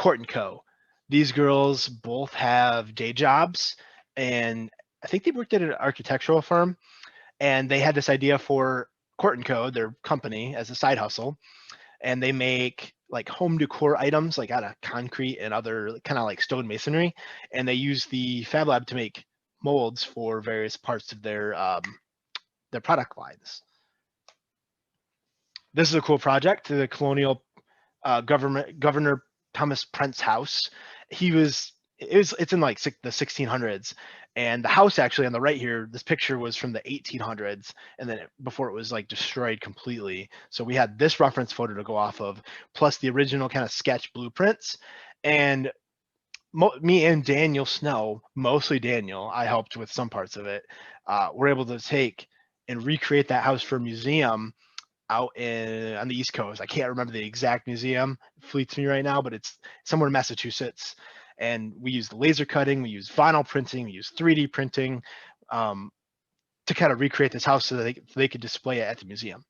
Court & Co. These girls both have day jobs, and I think they worked at an architectural firm, and they had this idea for Court & Co., their company, as a side hustle, and they make like home decor items like out of concrete and other kind of like stone masonry, and they use the Fab Lab to make molds for various parts of their product lines. This is a cool project. The Colonial Governor Thomas Prent's house. It's in like the 1600s, and the house actually on the right here, this picture was from the 1800s, and then before it was like destroyed completely. So we had this reference photo to go off of, plus the original kind of sketch blueprints. And me and Daniel Snow, mostly Daniel, I helped with some parts of it, were able to take and recreate that house for a museum out on the East Coast. I can't remember the exact museum, it fleets me right now, but it's somewhere in Massachusetts. And we used laser cutting, we used vinyl printing, we used 3D printing to kind of recreate this house so that they could display it at the museum.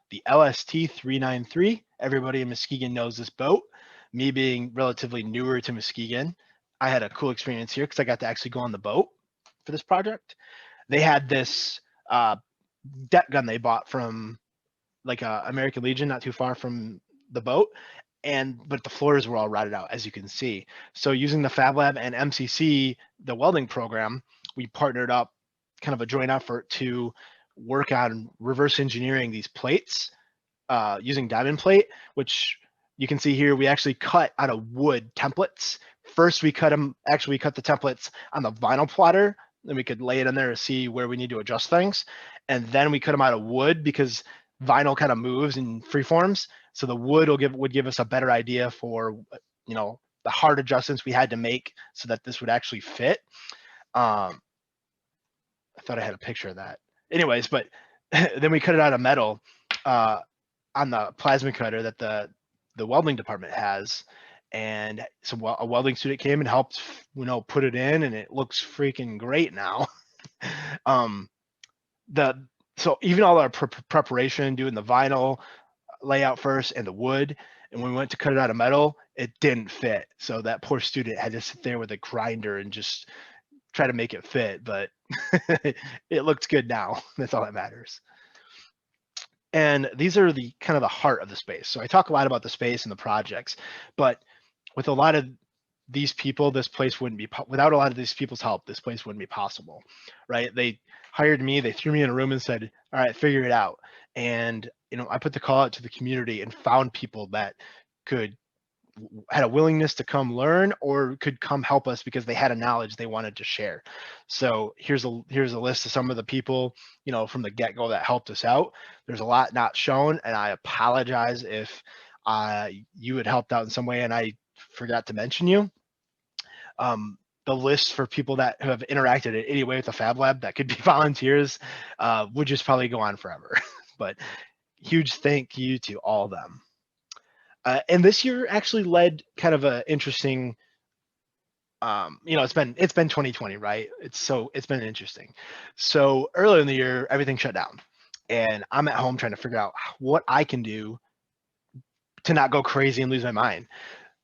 The LST-393, everybody in Muskegon knows this boat. Me being relatively newer to Muskegon, I had a cool experience here because I got to actually go on the boat for this project. They had this deck gun they bought from like American Legion, not too far from the boat, but the floors were all rotted out, as you can see. So using the Fab Lab and MCC, the welding program, we partnered up, kind of a joint effort to work on reverse engineering these plates using diamond plate, which you can see here, we actually cut out of wood templates. First, we cut the templates on the vinyl plotter, then we could lay it in there to see where we need to adjust things. And then we cut them out of wood because vinyl kind of moves and freeforms. So the wood would give us a better idea for, the hard adjustments we had to make so that this would actually fit. I thought I had a picture of that. Anyways, but then we cut it out of metal on the plasma cutter that the welding department has. And so a welding student came and helped, put it in, and it looks freaking great now. So even all our preparation, doing the vinyl layout first and the wood, and when we went to cut it out of metal, it didn't fit. So that poor student had to sit there with a grinder and just try to make it fit, but it looked good now. That's all that matters. And these are the kind of the heart of the space. So I talk a lot about the space and the projects, but with a lot of these people, this place wouldn't be, without a lot of these people's help, this place wouldn't be possible, right? They hired me, they threw me in a room and said, all right, figure it out. And, I put the call out to the community and found people that had a willingness to come learn or could come help us because they had a knowledge they wanted to share. So here's a list of some of the people, from the get-go that helped us out. There's a lot not shown, and I apologize if you had helped out in some way and I forgot to mention you. The list for people that have interacted in any way with the Fab Lab that could be volunteers would just probably go on forever. But huge thank you to all of them. And this year actually led kind of a interesting, it's been 2020, right? It's been interesting. So earlier in the year, everything shut down, and I'm at home trying to figure out what I can do to not go crazy and lose my mind.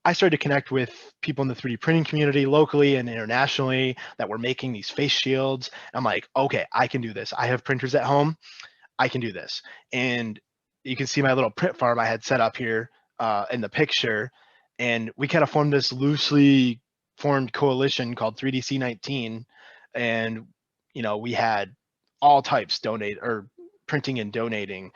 I started to connect with people in the 3D printing community locally and internationally that were making these face shields. I'm like, okay, I can do this. I have printers at home. I can do this. And you can see my little print farm I had set up here in the picture. And we kind of formed this loosely formed coalition called 3DC19. And, we had all types donate or printing and donating,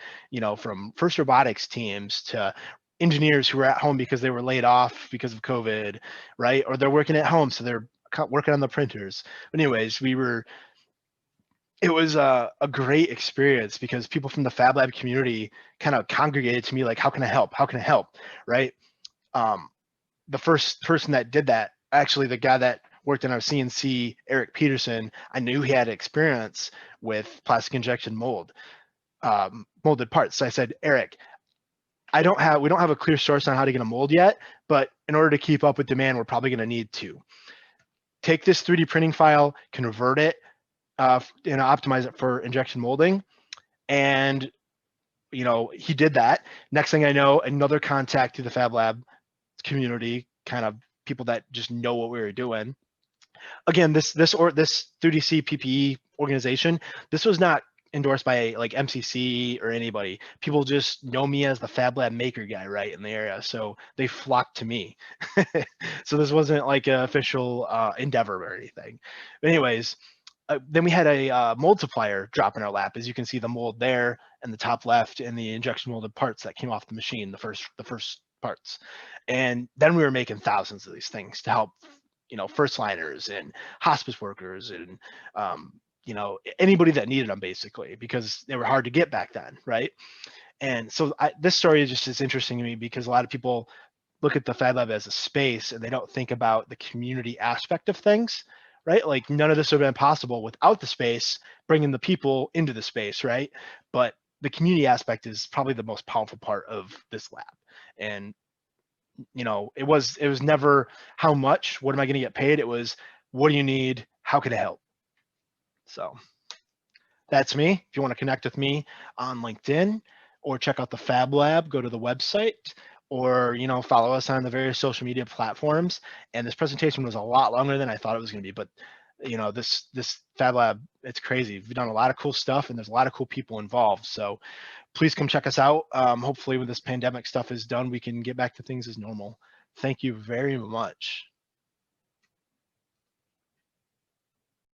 from first robotics teams to engineers who were at home because they were laid off because of COVID, right? Or they're working at home, so they're working on the printers. But anyways, it was a great experience because people from the Fab Lab community kind of congregated to me like, how can I help? How can I help, right? The first person that did that, actually the guy that worked in our CNC, Eric Peterson, I knew he had experience with plastic injection molded parts. So I said, Eric, we don't have a clear source on how to get a mold yet, but in order to keep up with demand, we're probably going to need to take this 3D printing file, convert it, optimize it for injection molding. And, he did that. Next thing I know, another contact to the Fab Lab community, kind of people that just know what we were doing. Again, this 3DC PPE organization, this was not endorsed by like MCC or anybody. People just know me as the Fab Lab maker guy, right, in the area, so they flocked to me. So this wasn't like an official endeavor or anything. But anyways, then we had a multiplier drop in our lap. As you can see, the mold there in the top left, and the injection molded parts that came off the machine, the first parts. And then we were making thousands of these things to help, first liners and hospice workers and anybody that needed them, basically, because they were hard to get back then, right? And so this story is just as interesting to me because a lot of people look at the Fab Lab as a space and they don't think about the community aspect of things, right? Like none of this would have been possible without the space, bringing the people into the space, right? But the community aspect is probably the most powerful part of this lab. And it was never how much, what am I going to get paid? It was, what do you need? How can I help? So that's me. If you want to connect with me on LinkedIn or check out the Fab Lab, go to the website, or follow us on the various social media platforms. And this presentation was a lot longer than I thought it was going to be, but this Fab Lab, it's crazy. We've done a lot of cool stuff, and there's a lot of cool people involved. So please come check us out. Hopefully when this pandemic stuff is done, we can get back to things as normal. Thank you very much.